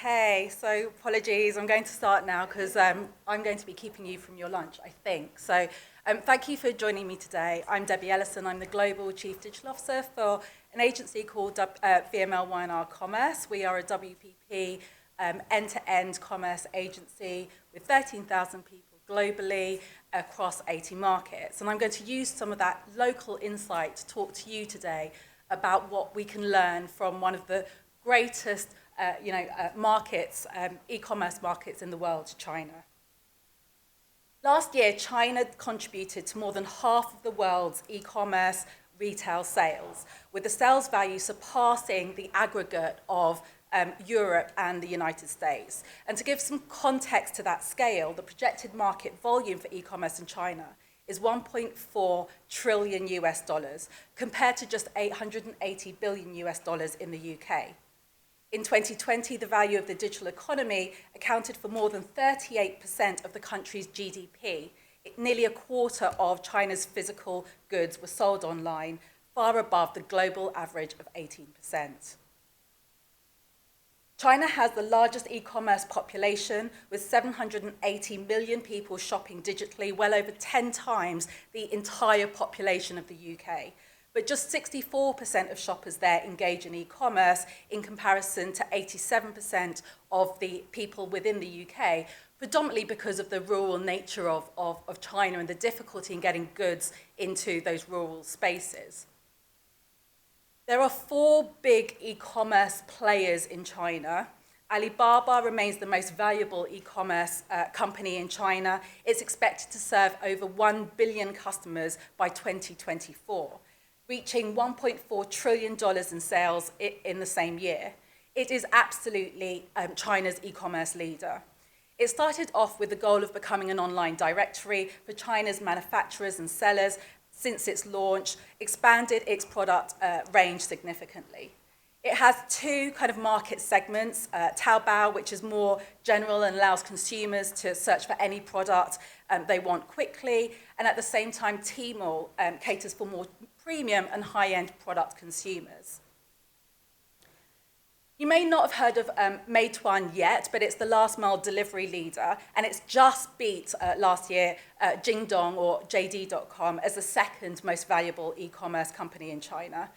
Okay, so apologies, I'm going to start now because I'm going to be keeping you from your lunch, I think. So thank you for joining me today. I'm Debbie Ellison. I'm the Global Chief Digital Officer for an agency called VML Y&R Commerce. We are a WPP end-to-end commerce agency with 13,000 people globally across 80 markets. And I'm going to use some of that local insight to talk to you today about what we can learn from one of the greatest markets, e-commerce markets in the world, China. Last year, China contributed to more than half of the world's e-commerce retail sales, with the sales value surpassing the aggregate of Europe and the United States. And to give some context to that scale, the projected market volume for e-commerce in China is 1.4 trillion US dollars, compared to just 880 billion US dollars in the UK. In 2020, the value of the digital economy accounted for more than 38% of the country's GDP. Nearly a quarter of China's physical goods were sold online, far above the global average of 18%. China has the largest e-commerce population, with 780 million people shopping digitally, well over 10 times the entire population of the UK. But just 64% of shoppers there engage in e-commerce, in comparison to 87% of the people within the UK, predominantly because of the rural nature of China and the difficulty in getting goods into those rural spaces. There are 4 big e-commerce players in China. Alibaba remains the most valuable e-commerce company in China. It's expected to serve over 1 billion customers by 2024. Reaching $1.4 trillion in sales in the same year. It is absolutely China's e-commerce leader. It started off with the goal of becoming an online directory for China's manufacturers and sellers. Since its launch, expanded its product range significantly. It has 2 kind of market segments, Taobao, which is more general and allows consumers to search for any product they want quickly, and at the same time, Tmall caters for more premium and high-end product consumers. You may not have heard of Meituan yet, but it's the last-mile delivery leader, and it's just beat last year Jingdong or JD.com as the second most valuable e-commerce company in China.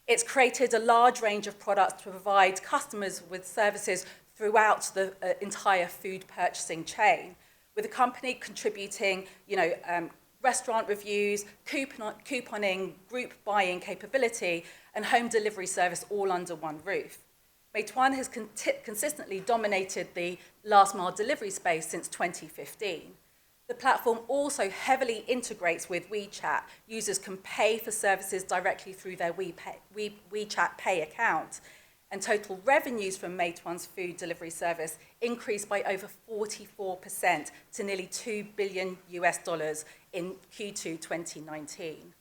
It's created a large range of products to provide customers with services throughout the entire food purchasing chain, with the company contributing, restaurant reviews, couponing, group buying capability, and home delivery service all under one roof. Meituan has consistently dominated the last-mile delivery space since 2015. The platform also heavily integrates with WeChat. Users can pay for services directly through their WeChat Pay account. And total revenues from Meituan's food delivery service increased by over 44% to nearly $2 billion US dollars in Q2 2019.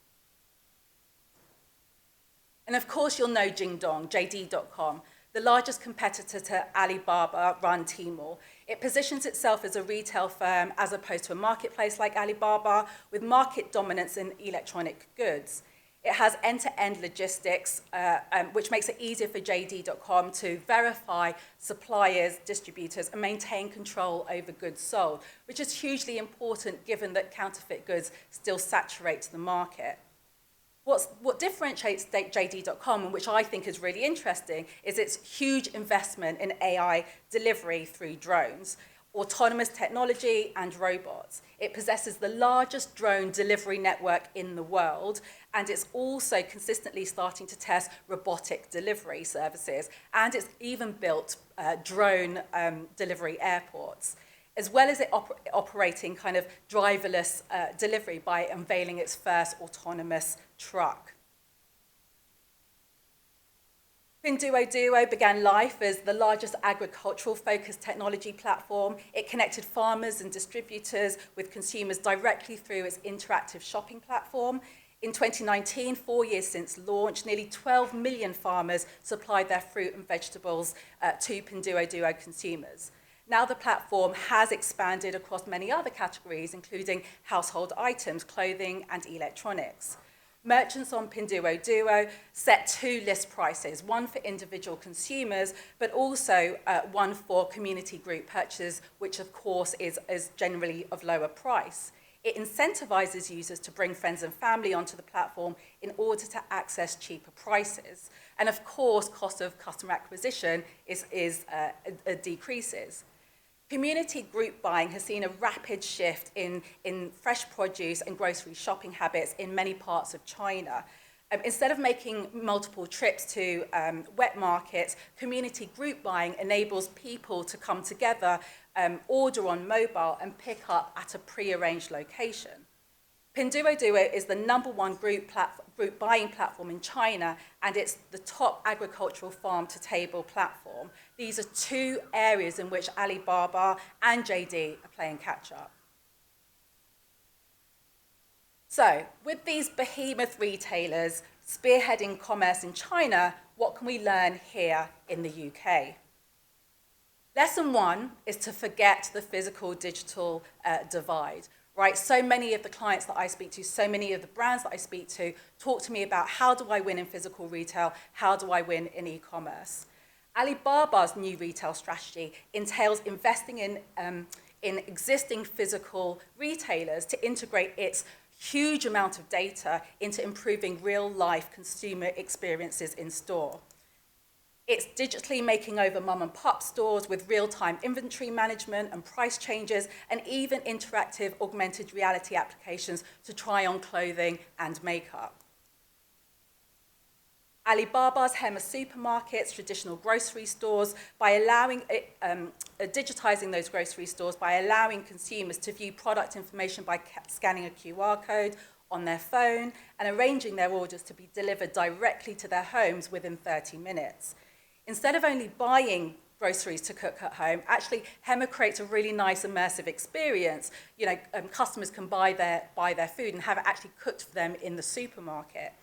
And of course, you'll know Jingdong, JD.com, the largest competitor to Alibaba-run Tmall. It positions itself as a retail firm as opposed to a marketplace like Alibaba, with market dominance in electronic goods. It has end-to-end logistics, which makes it easier for JD.com to verify suppliers, distributors, and maintain control over goods sold, which is hugely important given that counterfeit goods still saturate the market. What differentiates JD.com, and which I think is really interesting, is its huge investment in AI delivery through drones, autonomous technology, and robots. It possesses the largest drone delivery network in the world, and it's also consistently starting to test robotic delivery services, and it's even built drone delivery airports, as well as it operating kind of driverless delivery by unveiling its first autonomous truck. Pinduoduo began life as the largest agricultural-focused technology platform. It connected farmers and distributors with consumers directly through its interactive shopping platform. In 2019, 4 years since launch, nearly 12 million farmers supplied their fruit and vegetables to Pinduoduo consumers. Now the platform has expanded across many other categories, including household items, clothing, and electronics. Merchants on Pinduoduo set two list prices, one for individual consumers, but also one for community group purchases, which of course is generally of lower price. It incentivizes users to bring friends and family onto the platform in order to access cheaper prices. And of course, cost of customer acquisition decreases. Community group buying has seen a rapid shift in fresh produce and grocery shopping habits in many parts of China. Instead of making multiple trips to wet markets, community group buying enables people to come together, order on mobile, and pick up at a pre-arranged location. Pinduoduo is the #1 group buying platform in China, and it's the top agricultural farm-to-table platform. These are two areas in which Alibaba and JD are playing catch-up. So, with these behemoth retailers spearheading commerce in China, what can we learn here in the UK? Lesson 1 is to forget the physical-digital divide. Right, so many of the clients that I speak to, so many of the brands that I speak to, talk to me about how do I win in physical retail, how do I win in e-commerce. Alibaba's new retail strategy entails investing in existing physical retailers to integrate its huge amount of data into improving real-life consumer experiences in store. It's digitally making over mom-and-pop stores with real-time inventory management and price changes, and even interactive augmented reality applications to try on clothing and makeup. Alibaba's Hema supermarkets, traditional grocery stores, by digitizing those grocery stores by allowing consumers to view product information by scanning a QR code on their phone and arranging their orders to be delivered directly to their homes within 30 minutes. Instead of only buying groceries to cook at home, actually Hema creates a really nice immersive experience. Customers can buy their food and have it actually cooked for them in the supermarket.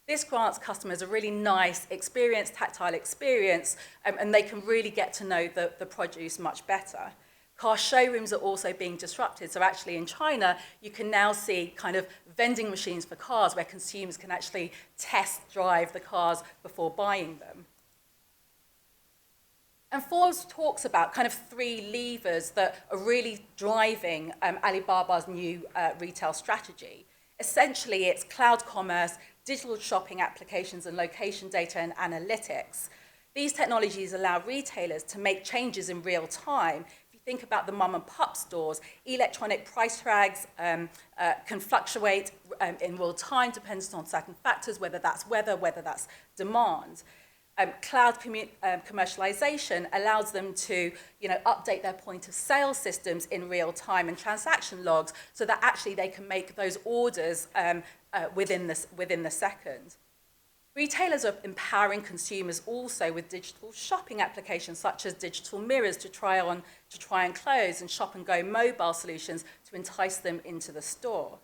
This grants customers a really nice experience, tactile experience, and they can really get to know the produce much better. Car showrooms are also being disrupted. So actually in China, you can now see kind of vending machines for cars where consumers can actually test drive the cars before buying them. And Forbes talks about kind of 3 levers that are really driving Alibaba's new retail strategy. Essentially, it's cloud commerce, digital shopping applications, and location data and analytics. These technologies allow retailers to make changes in real time. If you think about the mom-and-pop stores, electronic price tags can fluctuate in real time, depending on certain factors, whether that's weather, whether that's demand. Cloud commercialization allows them to update their point of sale systems in real time and transaction logs so that actually they can make those orders within the second. Retailers are empowering consumers also with digital shopping applications such as digital mirrors to try on clothes and shop and go mobile solutions to entice them into the store.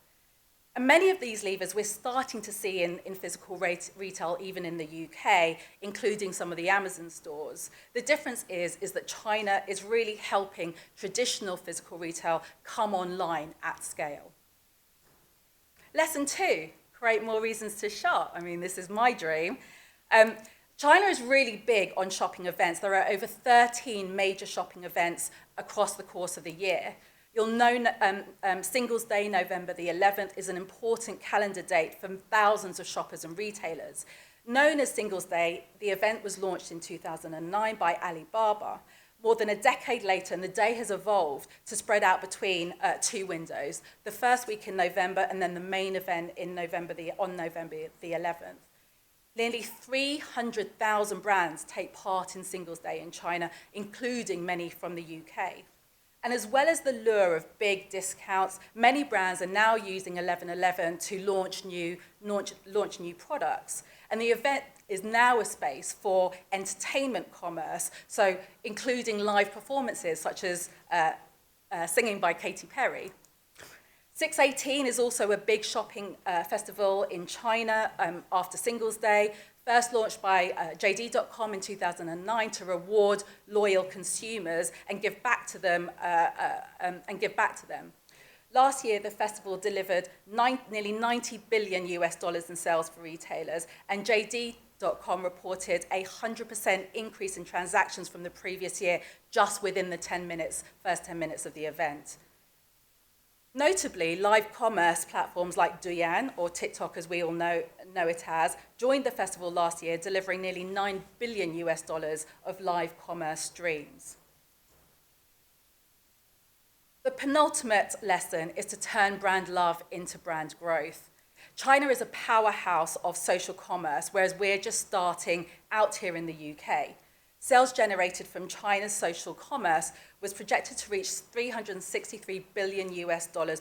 And many of these levers we're starting to see in physical retail, even in the UK, including some of the Amazon stores. The difference is that China is really helping traditional physical retail come online at scale. Lesson 2, create more reasons to shop. I mean, this is my dream. China is really big on shopping events. There are over 13 major shopping events across the course of the year. You'll know Singles Day, November the 11th, is an important calendar date for thousands of shoppers and retailers. Known as Singles Day, the event was launched in 2009 by Alibaba. More than a decade later, and the day has evolved to spread out between 2 windows, the first week in November and then the main event on November the 11th. Nearly 300,000 brands take part in Singles Day in China, including many from the UK. And as well as the lure of big discounts, many brands are now using 11/11 to launch new products. And the event is now a space for entertainment commerce, so including live performances such as singing by Katy Perry. 618 is also a big shopping festival in China after Singles Day, first launched by JD.com in 2009 to reward loyal consumers and give back to them. Last year, the festival delivered nearly $90 billion in sales for retailers, and JD.com reported a 100% increase in transactions from the previous year just within the first 10 minutes of the event. Notably, live commerce platforms like Douyin, or TikTok as we all know it as, joined the festival last year, delivering nearly $9 billion of live commerce streams. The penultimate lesson is to turn brand love into brand growth. China is a powerhouse of social commerce, whereas we're just starting out here in the UK. Sales generated from China's social commerce was projected to reach $363 billion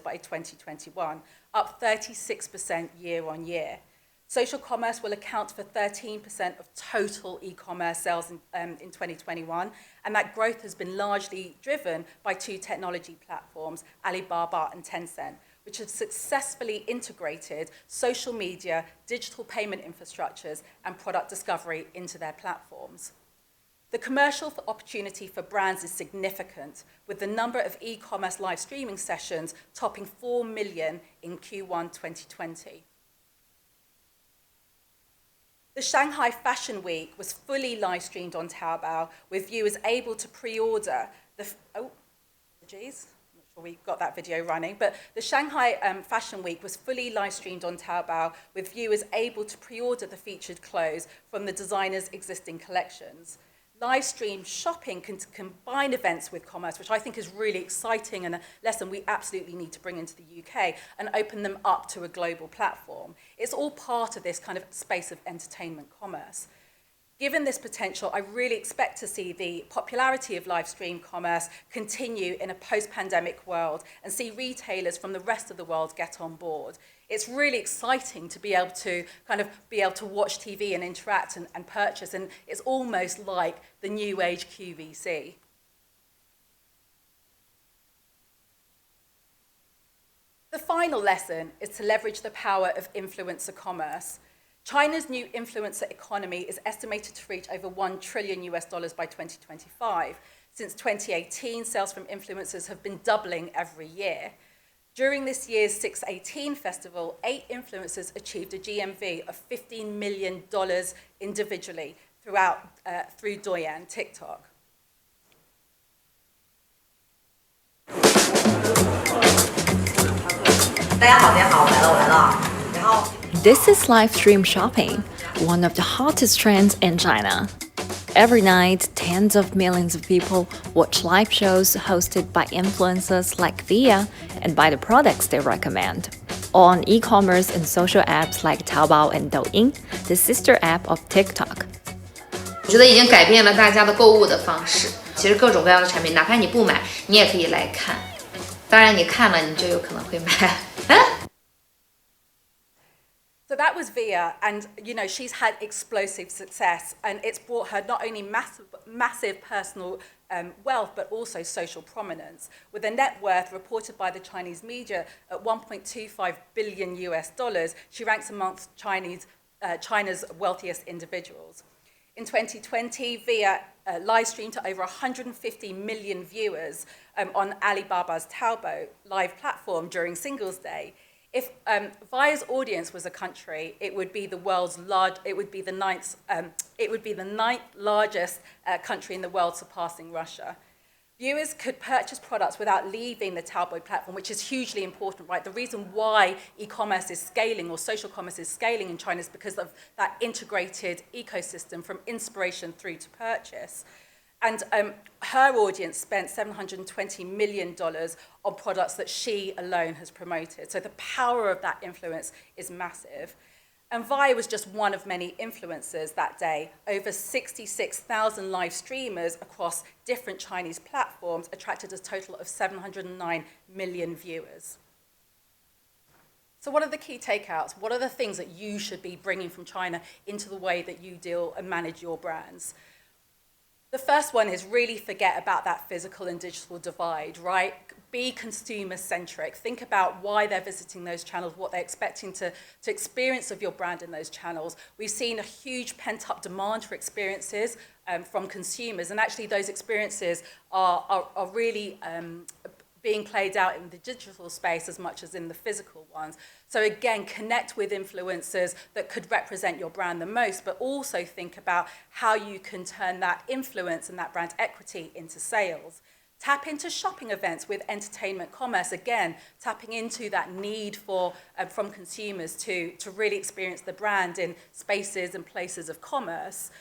by 2021, up 36% year on year. Social commerce will account for 13% of total e-commerce sales in 2021, and that growth has been largely driven by two technology platforms, Alibaba and Tencent, which have successfully integrated social media, digital payment infrastructures, and product discovery into their platforms. The commercial opportunity for brands is significant, with the number of e-commerce live streaming sessions topping 4 million in Q1 2020. The Shanghai Fashion Week was fully live streamed on Taobao, with viewers able to pre-order I'm not sure we got that video running, but the Shanghai Fashion Week was fully live streamed on Taobao, with viewers able to pre-order the featured clothes from the designer's existing collections. Live stream shopping can combine events with commerce, which I think is really exciting and a lesson we absolutely need to bring into the UK and open them up to a global platform. It's all part of this kind of space of entertainment commerce. Given this potential, I really expect to see the popularity of live stream commerce continue in a post-pandemic world and see retailers from the rest of the world get on board. It's really exciting to be able to watch TV and interact and purchase, and it's almost like the new age QVC. The final lesson is to leverage the power of influencer commerce. China's new influencer economy is estimated to reach over $1 trillion by 2025. Since 2018, sales from influencers have been doubling every year. During this year's 618 festival, 8 influencers achieved a GMV of $15 million individually through Douyin, TikTok. This is live stream shopping, one of the hottest trends in China. Every night, tens of millions of people watch live shows hosted by influencers like Via and buy the products they recommend. On e-commerce and social apps like Taobao and Douyin, the sister app of TikTok. 我觉得已经改变了大家的购物的方式。其实各种各样的产品，哪怕你不买，你也可以来看。当然，你看了，你就有可能会买。So that was Via, and she's had explosive success, and it's brought her not only massive personal wealth, but also social prominence. With a net worth reported by the Chinese media at $1.25 billion, she ranks amongst China's wealthiest individuals. In 2020, Via live streamed to over 150 million viewers on Alibaba's Taobao live platform during Singles Day. If Via's audience was a country, it would be the ninth largest country in the world, surpassing Russia. Viewers could purchase products without leaving the Taobao platform, which is hugely important, right? The reason why e-commerce is scaling or social commerce is scaling in China is because of that integrated ecosystem from inspiration through to purchase. And her audience spent $720 million on products that she alone has promoted. So the power of that influence is massive. And Via was just one of many influencers that day. Over 66,000 live streamers across different Chinese platforms attracted a total of 709 million viewers. So what are the key takeouts? What are the things that you should be bringing from China into the way that you deal and manage your brands? The first one is really forget about that physical and digital divide, right? Be consumer-centric. Think about why they're visiting those channels, what they're expecting to experience of your brand in those channels. We've seen a huge pent-up demand for experiences from consumers, and actually those experiences are really being played out in the digital space as much as in the physical ones. So again, connect with influencers that could represent your brand the most, but also think about how you can turn that influence and that brand equity into sales. Tap into shopping events with entertainment commerce, again, tapping into that need for from consumers to really experience the brand in spaces and places of commerce.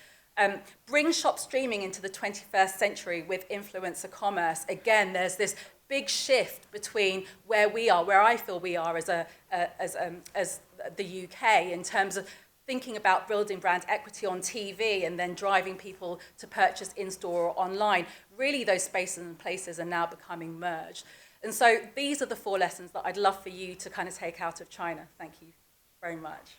Bring shop streaming into the 21st century with influencer commerce. Again, there's this big shift between where we are, where I feel we are as the UK in terms of thinking about building brand equity on TV and then driving people to purchase in-store or online. Really, those spaces and places are now becoming merged. And so these are the 4 lessons that I'd love for you to kind of take out of China. Thank you very much.